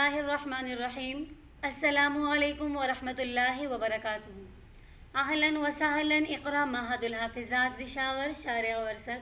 Bismillahirrahmanirrahim. Assalamu alaikum wa rahmatullahi wa barakatuh. Ahlan wa sahlan Iqra Mahadul Hafizat Bishawar Shari Warsat.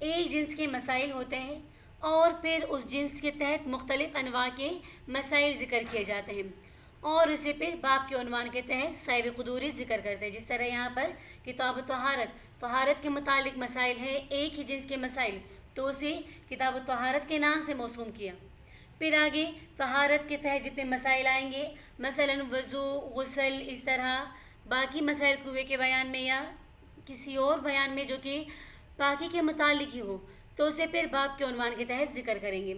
ایک جنس کے مسائل ہوتے ہیں اور پھر اس جنس کے تحت مختلف انواع کے مسائل ذکر کیے جاتے ہیں اور اسے پھر باب کے عنوان کے تحت صاحب قدوری ذکر کرتے ہیں. جس طرح یہاں پر کتاب طہارت کے متعلق مسائل ہے، ایک ہی جنس کے مسائل، تو اسے کتاب طہارت کے نام سے موسوم کیا. پھر آگے طہارت کے تحت جتنے مسائل آئیں گے، مثلا وضو، غسل، اس طرح باقی مسائل کنویں کے بیان میں یا کسی اور بیان میں جو کہ پاکی کے متعلق ہی ہو، تو اسے پھر باب کے عنوان کے تحت ذکر کریں گے.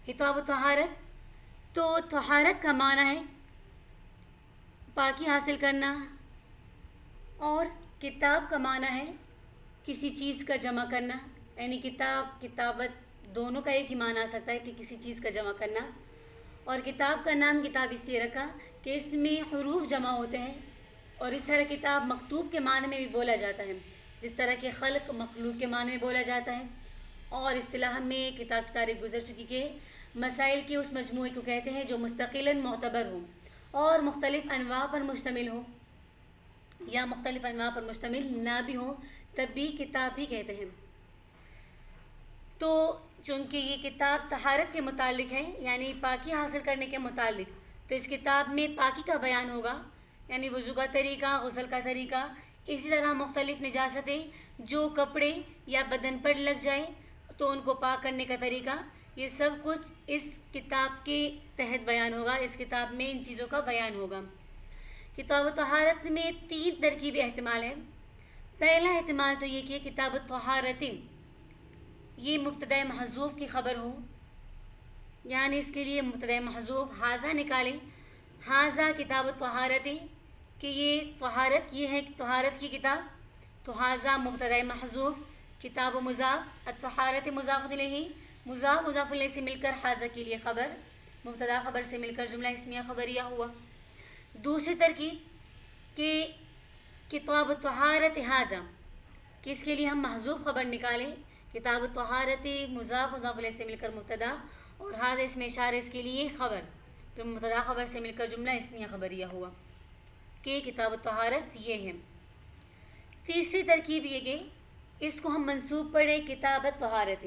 کتاب طہارت، تو طہارت کا معنی ہے پاکی حاصل کرنا، اور کتاب کا معنی ہے کسی چیز کا جمع کرنا، یعنی کتابت دونوں کا ایک ہی معنی آ سکتا ہے کہ کسی چیز کا جمع کرنا. اور کتاب کا نام کتاب اس لیے رکھا کہ اس میں حروف جمع ہوتے ہیں، اور اس طرح کتاب مکتوب کے معنی میں بھی بولا جاتا ہے، جس طرح کہ خلق مخلوق کے معنی میں بولا جاتا ہے. اور اصطلاح میں کتاب کی تعریف گزر چکی کہ مسائل کے اس مجموعے کو کہتے ہیں جو مستقلاً معتبر ہو اور مختلف انواع پر مشتمل ہو، یا مختلف انواع پر مشتمل نہ بھی ہوں تب بھی کتاب ہی کہتے ہیں. تو چونکہ یہ کتاب طہارت کے متعلق ہے، یعنی پاکی حاصل کرنے کے متعلق، تو اس کتاب میں پاکی کا بیان ہوگا، یعنی وضو کا طریقہ، غسل کا طریقہ، اسی طرح مختلف نجاستیں جو کپڑے یا بدن پر لگ جائے تو ان کو پاک کرنے کا طریقہ، یہ سب کچھ اس کتاب کے تحت بیان ہوگا. اس کتاب میں ان چیزوں کا بیان ہوگا. کتاب طہارت میں 3 ترکیبی احتمال ہیں. پہلا احتمال تو یہ کہ کتاب طہارت یہ مبتدأ محذوف کی خبر ہو، یعنی اس کے لیے مبتدأ محذوف حاذا نکالیں، حاذا کتاب طہارت، کہ یہ طہارت، یہ ہے طہارت کی کتاب، تو حاذا مبتدأ محذوف، کتاب و مضاف، الطہارت مضاف الیہ، مضاف الیہ سے مل کر حاذا کے لیے خبر، مبتدا خبر سے مل کر جملہ اسمیہ خبریہ ہوا. دوسری ترکیب کہ کتاب طہارت ھذا، کہ اس کے لیے ہم محذوف خبر نکالیں، کتاب طہارت مضاف الیہ سے مل کر مبتدا، اور ھذا اس میں اشارہ اس کے لیے خبر، تو مبتدا خبر سے مل کر جملہ اسمیہ خبریہ ہوا کہ کتاب طہارت یہ ہے. تیسری ترکیب یہ کہ اس کو ہم منصوب پڑھیں کتابت طہارت،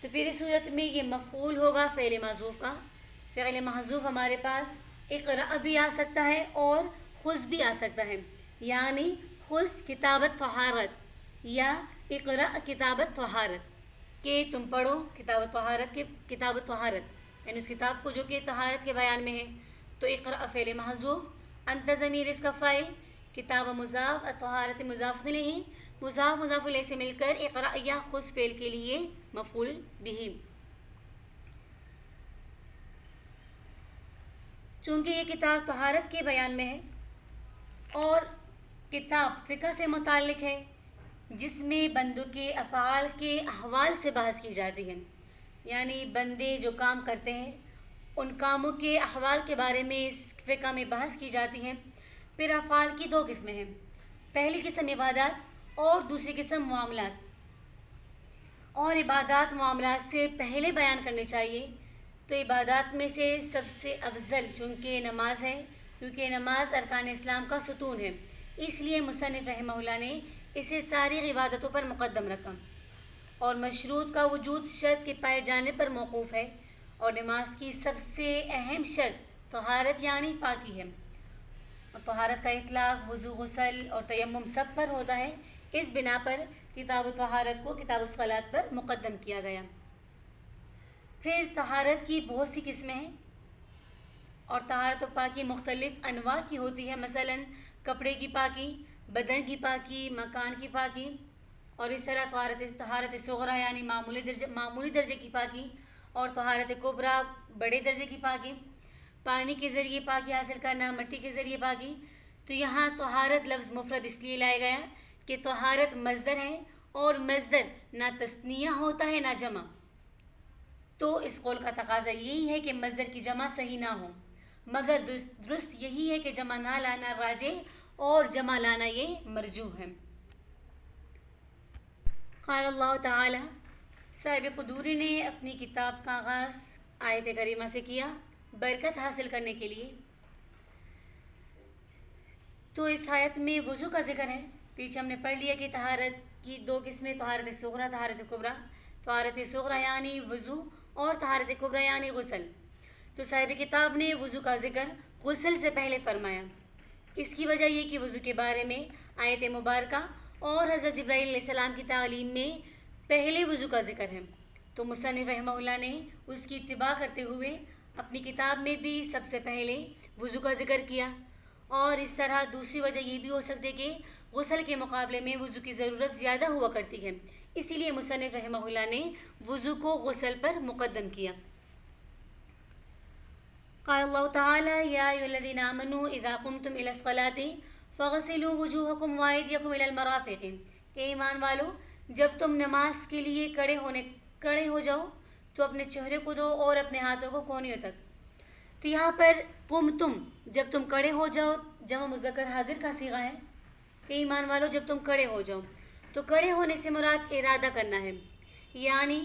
تو پھر اس صورت میں یہ مفعول ہوگا فعل محذوف کا. فعل محذوف ہمارے پاس اقرأ بھی آ سکتا ہے اور خذ بھی آ سکتا ہے، یعنی خذ کتابت طہارت یا اقرأ کتابت طہارت، کہ تم پڑھو کتابت طہارت، یعنی اس کتاب کو جو کہ طہارت کے بیان میں ہے. تو اقرأ فعل محذوف، انت ضمیر اس کا فاعل، کتاب مضاف، الطہارت مضاف الیہ، مضاف الیہ سے مل کر اقرأ یا خذ فعل کے لیے مفعول بہ. چونکہ یہ کتاب طہارت کے بیان میں ہے اور کتاب فقہ سے متعلق ہے جس میں بندوں کے افعال کے احوال سے بحث کی جاتی ہے، یعنی بندے جو کام کرتے ہیں ان کاموں کے احوال کے بارے میں اس فقہ میں بحث کی جاتی ہے. پھر افعال کی 2 قسمیں ہیں، پہلی قسم عبادات اور دوسری قسم معاملات. اور عبادات معاملات سے پہلے بیان کرنے چاہیے. تو عبادات میں سے سب سے افضل چونکہ نماز ہے، کیونکہ نماز ارکان اسلام کا ستون ہے، اس لیے مصنف رحمہ اللہ نے اسے ساری عبادتوں پر مقدم رکھا. اور مشروط کا وجود شرط کے پائے جانے پر موقوف ہے، اور نماز کی سب سے اہم شرط طہارت یعنی پاکی ہے، اور طہارت کا اطلاق وضو، غسل اور تیمم سب پر ہوتا ہے. اس بنا پر کتاب طہارت کو کتاب الصلاۃ پر مقدم کیا گیا. پھر طہارت کی بہت سی قسمیں ہیں، اور طہارت و پاکی مختلف انواع کی ہوتی ہے، مثلا کپڑے کی پاکی، بدن کی پاکی، مکان کی پاکی، اور اس طرح طہارت صغریٰ یعنی معمولی درجے کی پاکی، اور طہارت کبریٰ بڑے درجے کی پاکی، پانی کے ذریعے پاکی حاصل کرنا، مٹی کے ذریعے پاکی. تو یہاں طہارت لفظ مفرد اس لیے لایا گیا کہ طہارت مصدر ہے، اور مصدر نہ تثنیہ ہوتا ہے نہ جمع. تو اس قول کا تقاضا یہی ہے کہ مصدر کی جمع صحیح نہ ہو، مگر درست یہی ہے کہ جمع نہ لانا راجح اور جمع لانا یہ مرجوح ہے. قال اللہ تعالی، صاحب قدوری نے اپنی کتاب کا آغاز آیت کریمہ سے کیا برکت حاصل کرنے کے لیے. تو اس آیت میں وضو کا ذکر ہے. پیچھے ہم نے پڑھ لیا کہ طہارت کی دو قسمیں، طہارت صغریٰ، طہارت کبریٰ۔ طہارت صغریٰ یعنی وضو اور طہارت کبریٰ یعنی غسل۔ تو صاحب کتاب نے وضو کا ذکر غسل سے پہلے فرمایا۔ اس کی وجہ یہ کہ وضو کے بارے میں آیت مبارکہ اور حضرت جبرائیل علیہ السلام کی تعلیم میں پہلے وضو کا ذکر ہے، تو مصنف رحمہ اللہ نے اس کی اتباع کرتے ہوئے اپنی کتاب میں بھی سب سے پہلے وضو کا ذکر کیا۔ اور اس طرح دوسری وجہ یہ بھی ہو سکتی ہے کہ غسل کے مقابلے میں وضو کی ضرورت زیادہ ہوا کرتی ہے، اسی لیے مصنف رحمہ اللہ نے وضو کو غسل پر مقدم کیا۔ قال اللہ تعالی یا ایھا الذین آمنوا اذا قمتم الی الصلاۃ فاغسلوا وجوہکم وایدیکم الی المرافق، کہ ایمان والو جب تم نماز کے لیے کھڑے ہو جاؤ تو اپنے چہرے کو دھو اور اپنے ہاتھوں کو کونیوں تک۔ تو یہاں پر قمتم جب تم کھڑے ہو جاؤ جمع مذکر حاضر کا صیغہ ہے، کہ ایمان والو جب تم کھڑے ہو جاؤ، تو کھڑے ہونے سے مراد ارادہ کرنا ہے، یعنی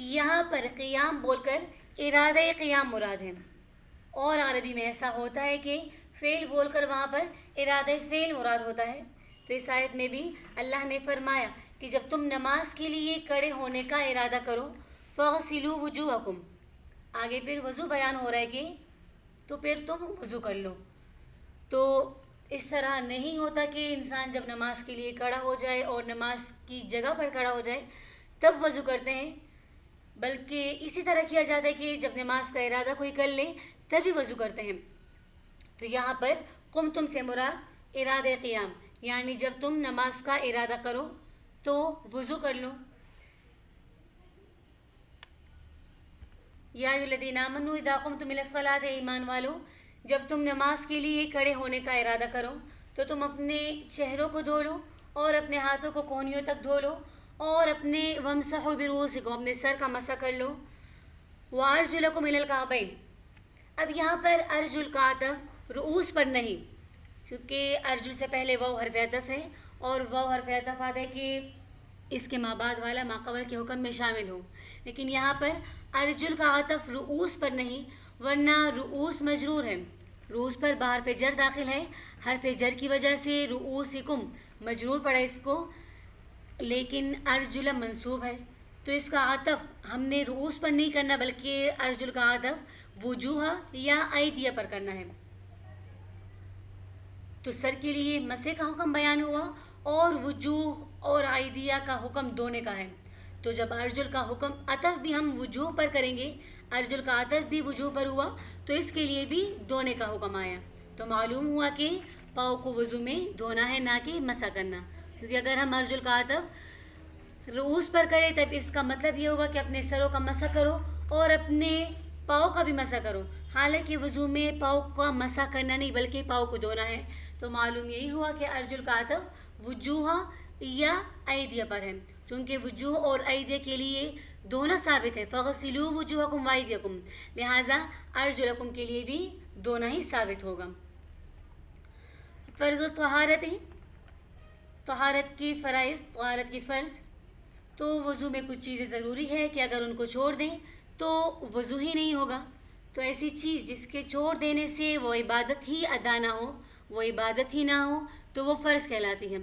یہاں پر قیام بول کر ارادہ قیام مراد ہے۔ اور عربی میں ایسا ہوتا ہے کہ فعل بول کر وہاں پر ارادہ فعل مراد ہوتا ہے۔ تو اس آیت میں بھی اللہ نے فرمایا کہ جب تم نماز کے لیے کھڑے ہونے کا ارادہ کرو فاغسلوا وجوہکم، آگے پھر وضو بیان ہو رہا ہے کہ تو پھر تم وضو کر لو۔ تو اس طرح نہیں ہوتا کہ انسان جب نماز کے لیے کھڑا ہو جائے اور نماز کی جگہ پر کھڑا ہو جائے تب وضو کرتے ہیں، بلکہ اسی طرح کیا جاتا ہے کہ جب نماز کا ارادہ کوئی کر لے تبھی وضو کرتے ہیں۔ تو یہاں پر قمتم سے مراد ارادہ قیام، یعنی جب تم نماز کا ارادہ کرو تو وضو کر لو۔ یا ایھا الذین آمنوا اذا قمتم الی الصلاۃ، ایمان والو جب تم نماز کے لیے کھڑے ہونے کا ارادہ کرو تو تم اپنے چہروں کو دھو لو اور اپنے ہاتھوں کو کونیوں تک دھو لو اور اپنے وامسحوا برؤوسکم، اپنے سر کا مسح کر لو، وارجلکم الی الکعبین۔ اب یہاں پر ارجل کا عطف رؤوس پر نہیں، کیونکہ ارجل سے پہلے واو حرف عطف ہے اور واو حرف عطف آتا ہے کہ اس کے ما بعد والا ما قبل کے حکم میں شامل ہو، لیکن یہاں پر ارجل کا عطف رؤوس پر نہیں، ورنہ رؤوس مجرور ہے، رؤوس پر باہر پہ جر داخل ہے، حرف جر کی وجہ سے رؤوسکم مجرور پڑا اس کو، لیکن ارجل منصوب ہے، تو اس کا عطف ہم نے رؤوس پر نہیں کرنا بلکہ ارجل کا عطف وجوہ یا ایدیہ پر کرنا ہے۔ تو سر کے لیے مسح کا حکم بیان ہوا اور وجوہ اور ایدیہ کا حکم دھونے کا ہے، تو جب ارجل کا حکم عطف بھی ہم وجوہ پر کریں گے، ارجل کا عطف بھی وجوہ پر ہوا تو اس کے لیے بھی دھونے کا حکم آیا۔ تو معلوم ہوا کہ پاؤں کو وضو میں دھونا ہے نہ کہ مسح کرنا، کیونکہ اگر ہم ارجل کا عطف رؤوس پر کریں تب اس کا مطلب یہ ہوگا کہ اپنے سروں کا مسح کرو اور اپنے پاؤں کا بھی مسح کرو، حالانکہ وضو میں پاؤں کا مسح کرنا نہیں بلکہ پاؤں کو دھونا ہے۔ تو معلوم یہی ہوا کہ ارجل کا عطف وجوہ یا ایدیہ پر ہے، چونکہ وجوہ اور ایدیہ کے لیے دھونا ثابت ہے، فغسلوا وجوہکم وایدیکم، لہٰذا ارجلکم کے لیے بھی دھونا ہی ثابت ہوگا۔ فرض طہارت، طہارت کی فرائض، طہارت کی فرض، تو وضو میں کچھ چیزیں ضروری ہے کہ اگر ان کو چھوڑ دیں تو وضو ہی نہیں ہوگا۔ تو ایسی چیز جس کے چھوڑ دینے سے وہ عبادت ہی ادا نہ ہو، وہ عبادت ہی نہ ہو تو وہ فرض کہلاتی ہے۔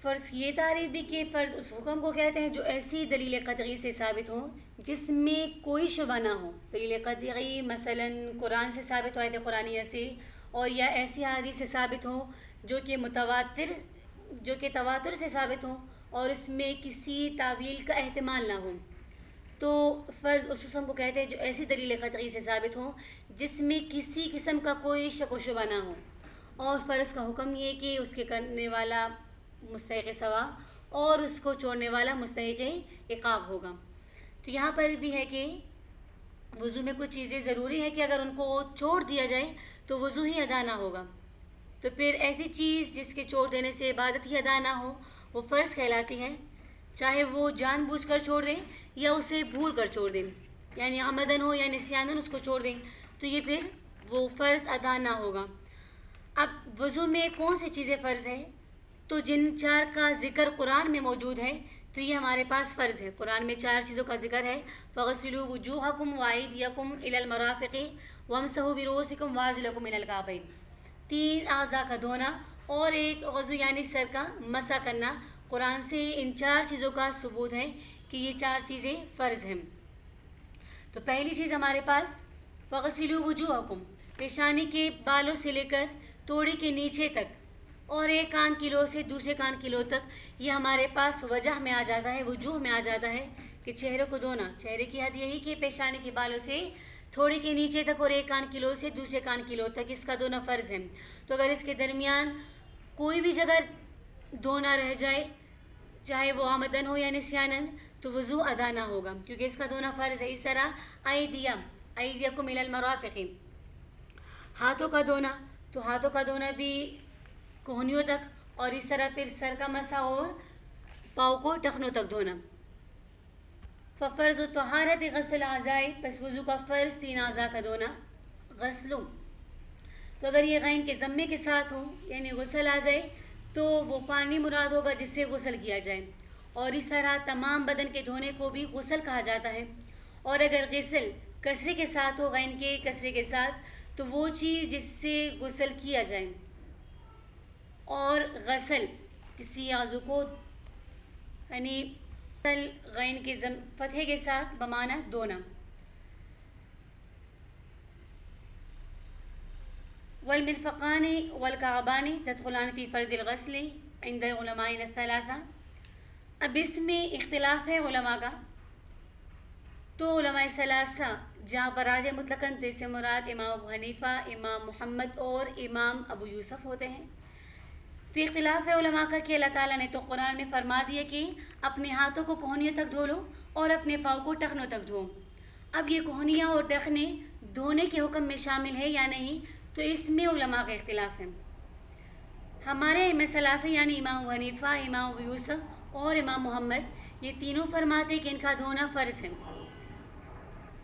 فرض کی یہ تعریف بھی کہ فرض اس حکم کو کہتے ہیں جو ایسی دلیل قطعی سے ثابت ہو جس میں کوئی شبہ نہ ہو۔ دلیل قطعی مثلاً قرآن سے ثابت ہو، آیت قرآنیہ سے، اور یا ایسی حدیث سے ثابت ہو جو کہ تواتر سے ثابت ہو اور اس میں کسی تعویل کا احتمال نہ ہو۔ تو فرض اس حکم کو کہتے ہیں جو ایسی دلیل قطعی سے ثابت ہو جس میں کسی قسم کا کوئی شک و شبہ نہ ہو۔ اور فرض کا حکم یہ کہ اس کے کرنے والا مستحق ثواب اور اس کو چھوڑنے والا مستحق عقاب ہوگا۔ تو یہاں پر بھی ہے کہ وضو میں کچھ چیزیں ضروری ہے کہ اگر ان کو چھوڑ دیا جائے تو وضو ہی ادا نہ ہوگا، تو پھر ایسی چیز جس کے چھوڑ دینے سے عبادت ہی ادا نہ ہو وہ فرض کہلاتی ہے، چاہے وہ جان بوجھ کر چھوڑ دیں یا اسے بھول کر چھوڑ دیں، یعنی عمدن ہو یا نسیانن اس کو چھوڑ دیں تو یہ پھر وہ فرض ادا نہ ہوگا۔ اب وضو میں کون سی چیزیں فرض ہیں؟ تو جن 4 کا ذکر قرآن میں موجود ہے تو یہ ہمارے پاس فرض ہے۔ قرآن میں 4 چیزوں کا ذکر ہے، فغسلوا وجوہکم وایدیکم الی المرافق وامسحوا برؤوسکم وارجلکم الی الکعبین، 3 اعضاء کا دھونا اور ایک عضو یعنی سر کا مسح کرنا قرآن سے ان 4 چیزوں کا ثبوت ہے کہ یہ 4 چیزیں فرض ہیں۔ تو پہلی چیز ہمارے پاس فغسلوا وجوہکم، پیشانی کے بالوں سے لے کر توڑی کے نیچے تک اور ایک کان کی لو سے دوسرے کان کی لو تک، یہ ہمارے پاس وجہ میں آ جاتا ہے، وجوہ میں آ جاتا ہے کہ چہرے کو دھونا۔ چہرے کی حد یہی کہ پیشانی کے بالوں سے تھوڑی کے نیچے تک اور ایک کان کی لو سے دوسرے کان کی لو تک اس کا دھونا فرض ہے۔ تو اگر اس کے درمیان کوئی بھی جگہ دھونا رہ جائے، چاہے وہ آمدن ہو یا نسیانن، تو وضو ادا نہ ہوگا کیونکہ اس کا دھونا فرض ہے۔ اس طرح ایدیکم الی المرافق، ہاتھوں کا دھونا، تو ہاتھوں کا دھونا بھی کوہنیوں تک، اور اس طرح پھر سر کا مسح اور پاؤں کو ٹخنوں تک دھونا۔ ففرض الطہارت غسل الاعضاء، پس وضو کا فرض 3 اعضاء کا دھونا۔ غسل، تو اگر یہ غین کے ضمے کے ساتھ ہو یعنی غسل آ جائے تو وہ پانی مراد ہوگا جس سے غسل کیا جائے، اور اس طرح تمام بدن کے دھونے کو بھی غسل کہا جاتا ہے۔ اور اگر غسل کسرے کے ساتھ ہو، غین کے کسرے کے ساتھ، تو وہ چیز جس سے غسل کیا جائے، اور غسل کسی عضو کو یعنی غین کے فتحے کے ساتھ بمعنی دھونا۔ والمرفقان والکعبان تدخلان فی فرض الغسل عند علمائنا الثلاثہ۔ اب اس میں اختلاف ہے علماء کا، تو علماء ثلاثہ جہاں پر راجح مطلقاً تو اس سے مراد امام ابو حنیفہ، امام محمد اور امام ابو یوسف ہوتے ہیں۔ تو اختلاف ہے علماء کا کہ اللہ تعالیٰ نے تو قرآن میں فرما دیا کہ اپنے ہاتھوں کو کوہنیوں تک دھو لو اور اپنے پاؤں کو ٹخنوں تک دھو۔ اب یہ کوہنیاں اور ٹخنے دھونے کے حکم میں شامل ہے یا نہیں، تو اس میں علماء کا اختلاف ہے۔ ہمارے ائمہ ثلاثہ یعنی امام ابو حنیفہ، امام ابو یوسف اور امام محمد، یہ تینوں فرماتے کہ ان کا دھونا فرض ہے۔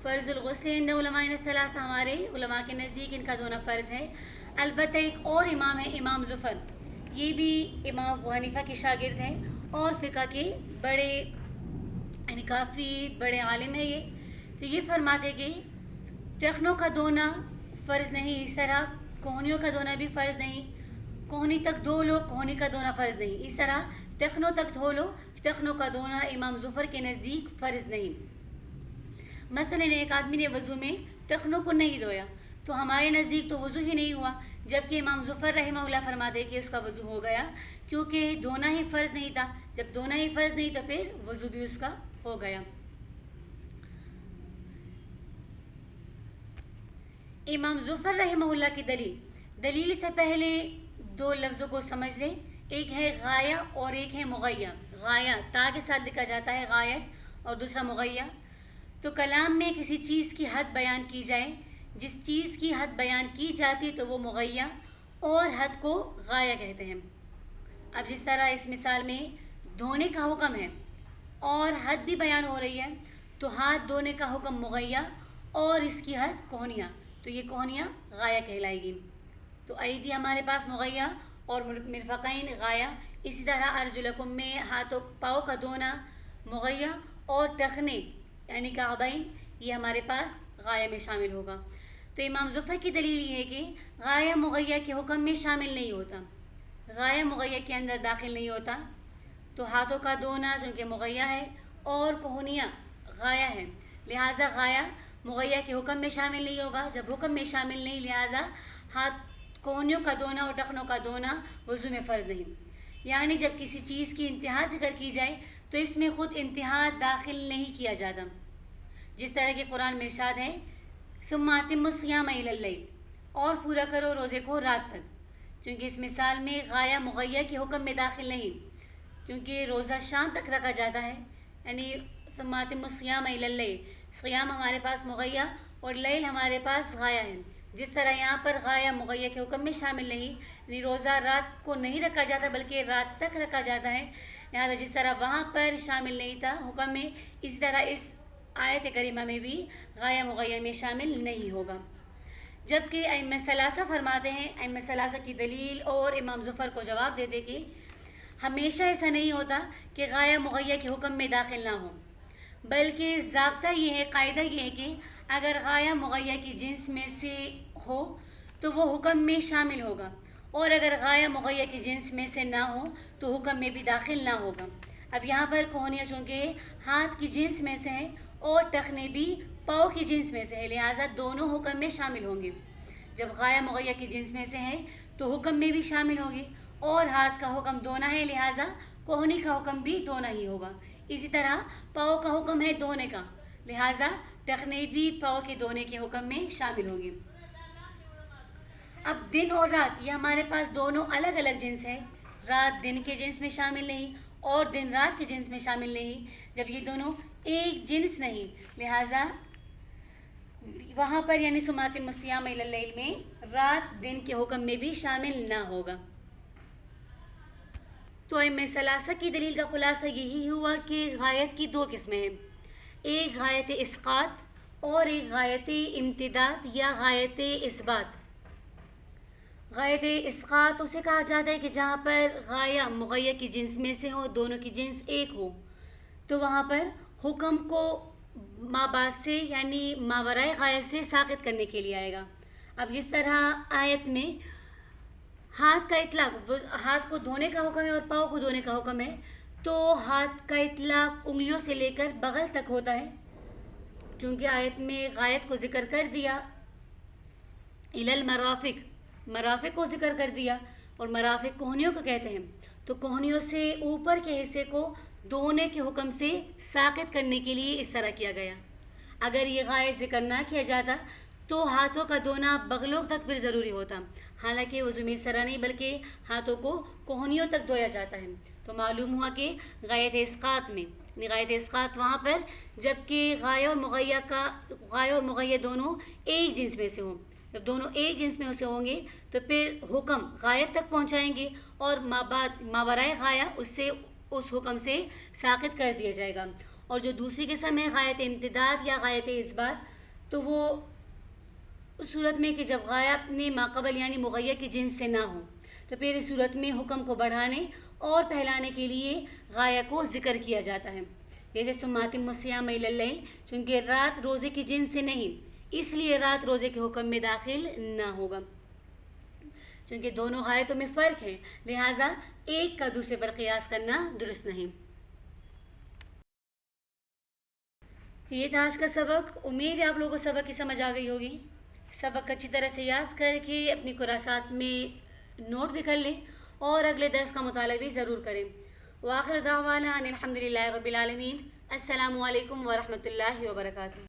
فرض الغسل عند علمائنا الثلاثہ، ہمارے علماء کے نزدیک ان کا دھونا فرض ہے۔ البتہ ایک اور امام ہے امام زفر، یہ بھی امام ابو حنیفہ کے شاگرد ہیں اور فقہ کے بڑے یعنی کافی بڑے عالم ہیں یہ، تو یہ فرماتے کہ ٹخنوں کا دھونا فرض نہیں، اس طرح کوہنیوں کا دھونا بھی فرض نہیں۔ کوہنی تک دھو لو، کوہنی کا دھونا فرض نہیں، اس طرح ٹخنوں تک دھو لو، ٹخنوں کا دھونا امام زفر کے نزدیک فرض نہیں۔ مثلا ایک آدمی نے وضو میں ٹخنوں کو نہیں دھویا تو ہمارے نزدیک تو وضو ہی نہیں ہوا، جبکہ امام زفر رحمہ اللہ فرماتے کہ اس کا وضو ہو گیا کیونکہ دھونا ہی فرض نہیں تھا۔ جب دھونا ہی فرض نہیں تو پھر وضو بھی اس کا ہو گیا۔ امام زفر رحمہ اللہ کی دلیل سے پہلے 2 لفظوں کو سمجھ لیں، ایک ہے غایہ اور ایک ہے مغیہ۔ غایہ تا کے ساتھ لکھا جاتا ہے غایت، اور دوسرا مغیہ۔ تو کلام میں کسی چیز کی حد بیان کی جائے، جس چیز کی حد بیان کی جاتی تو وہ مغیہ اور حد کو غایہ کہتے ہیں۔ اب جس طرح اس مثال میں دھونے کا حکم ہے اور حد بھی بیان ہو رہی ہے، تو ہاتھ دھونے کا حکم مغیہ اور اس کی حد کوہنیاں، تو یہ کوہنیاں غایہ کہلائے گی۔ تو ایدی ہمارے پاس مغیہ اور مرفقین غایہ، اسی طرح ارجلکم میں ہاتھوں پاؤں کا دھونا مغیہ اور ٹخنے یعنی کعبین یہ ہمارے پاس غایہ میں شامل ہوگا۔ تو امام زفر کی دلیل یہ ہے کہ غایہ مغیہ کے حکم میں شامل نہیں ہوتا، غایہ مغیہ کے اندر داخل نہیں ہوتا۔ تو ہاتھوں کا دھونا چونکہ مغیہ ہے اور کوہنیاں غایہ ہے، لہٰذا غایہ مغیہ کے حکم میں شامل نہیں ہوگا۔ جب حکم میں شامل نہیں، لہٰذا کوہنیوں کا دھونا اور ٹخنوں کا دھونا وضو میں فرض نہیں۔ یعنی جب کسی چیز کی انتہا ذکر کی جائے تو اس میں خود انتہا داخل نہیں کیا جاتا، جس طرح کہ قرآن میں ارشاد ہے ثم اتموا الصیام الی اللیل، اور پورا کرو روزے کو رات تک، چونکہ اس مثال میں غایہ مغیہ کے حکم میں داخل نہیں، کیونکہ روزہ شام تک رکھا جاتا ہے، یعنی ثم اتموا الصیام الی اللیل، صیام ہمارے پاس مغیہ اور لیل ہمارے پاس غایہ ہے۔ جس طرح یہاں پر غایہ مغیہ کے حکم میں شامل نہیں، یعنی روزہ رات کو نہیں رکھا جاتا بلکہ رات تک رکھا جاتا ہے، لہٰذا جس طرح وہاں پر شامل نہیں تھا حکم میں، اسی طرح اس آیت کریمہ میں بھی غایہ مغیہ میں شامل نہیں ہوگا۔ جبکہ ائمہ ثلاثہ فرماتے ہیں، ائمہ ثلاثہ کی دلیل اور امام زفر کو جواب دیتے کہ ہمیشہ ایسا نہیں ہوتا کہ غایہ مغیہ کے حکم میں داخل نہ ہو، بلکہ ضابطہ یہ ہے، قاعدہ یہ ہے کہ اگر غایہ مغیہ کی جنس میں سے ہو تو وہ حکم میں شامل ہوگا، اور اگر غایہ مغیہ کی جنس میں سے نہ ہو تو حکم میں بھی داخل نہ ہوگا۔ اب یہاں پر کوہنیاں چونکہ ہاتھ کی جنس میں سے ہیں اور ٹخنے بھی پاؤں کی جنس میں سے ہے، لہٰذا دونوں حکم میں شامل ہوں گے۔ جب غایہ مغیہ کی جنس میں سے ہے تو حکم میں بھی شامل ہوگی، اور ہاتھ کا حکم دھونا ہے، لہٰذا کوہنی کا حکم بھی دھونا ہی ہوگا۔ اسی طرح پاؤں کا حکم ہے دھونے کا، لہٰذا ٹخنے بھی پاؤں کے دھونے کے حکم میں شامل ہوگی۔ اب دن اور رات یہ ہمارے پاس دونوں الگ الگ جنس ہے، رات دن کے جنس میں شامل نہیں اور دن رات کے جنس میں شامل نہیں۔ جب یہ دونوں ایک جنس نہیں، لہٰذا وہاں پر یعنی سماتم الصیام الی اللیل میں رات دن کے حکم میں بھی شامل نہ ہوگا۔ تو ائمہ ثلاثہ کی دلیل کا خلاصہ یہی ہوا کہ غایت کی دو قسمیں ہیں، ایک غایت اسقاط اور ایک غایت امتداد یا غایت اثبات۔ غایت اسقاط اسے کہا جاتا ہے کہ جہاں پر غایہ مغیہ کی جنس میں سے ہو، دونوں کی جنس ایک ہو، تو وہاں پر حکم کو ما بعد سے یعنی ماورائے غایہ سے ساقط کرنے کے لیے آئے گا۔ اب جس طرح آیت میں ہاتھ کا اطلاق ہاتھ کو دھونے کا حکم ہے اور پاؤں کو دھونے کا حکم ہے، تو ہاتھ کا اطلاق انگلیوں سے لے کر بغل تک ہوتا ہے، چونکہ آیت میں غایت کو ذکر کر دیا، الی المرافق، مرافق کو ذکر کر دیا، اور مرافق کوہنیوں کو کہتے ہیں، تو کوہنیوں سے اوپر کے حصے کو دھونے کے حکم سے ساقط کرنے کے لیے اس طرح کیا گیا۔ اگر یہ غایت ذکر نہ کیا جاتا تو ہاتھوں کا دھونا بغلوں تک پھر ضروری ہوتا، حالانکہ وضو میں اس طرح نہیں بلکہ ہاتھوں کو کوہنیوں تک دھویا جاتا ہے۔ تو معلوم ہوا کہ غایت اسقاط میں غایت اسقاط وہاں پر جبکہ غایہ اور مغیہ دونوں ایک جنس میں سے ہوں، جب دونوں ایک جنس میں سے ہوں گے تو پھر حکم غایت تک پہنچائیں گے اور ماورائے غایہ اس حکم سے ساقط کر دیا جائے گا۔ اور جو دوسری قسم ہے غایت امتداد یا غایت اثبات، تو وہ اس صورت میں کہ جب غایہ اپنے ماقبل یعنی مغیہ کی جنس سے نہ ہو، تو پھر اس صورت میں حکم کو بڑھانے اور پھیلانے کے لیے غایہ کو ذکر کیا جاتا ہے، جیسے سماتم الصیام الی اللیل، چونکہ رات روزے کی جنس سے نہیں اس لیے رات روزے کے حکم میں داخل نہ ہوگا، چونکہ دونوں غایتوں میں فرق ہے، لہٰذا ایک کا دوسرے پر قیاس کرنا درست نہیں۔ یہ تھا آج کا سبق، امید ہے آپ لوگوں کو سبق کی سمجھ آ گئی ہوگی۔ سبق اچھی طرح سے یاد کر کے اپنی کراسات میں نوٹ بھی کر لیں اور اگلے درس کا مطالعہ بھی ضرور کریں۔ وآخر دعوانا ان الحمد للہ رب العالمین۔ السلام علیکم ورحمۃ اللہ وبرکاتہ۔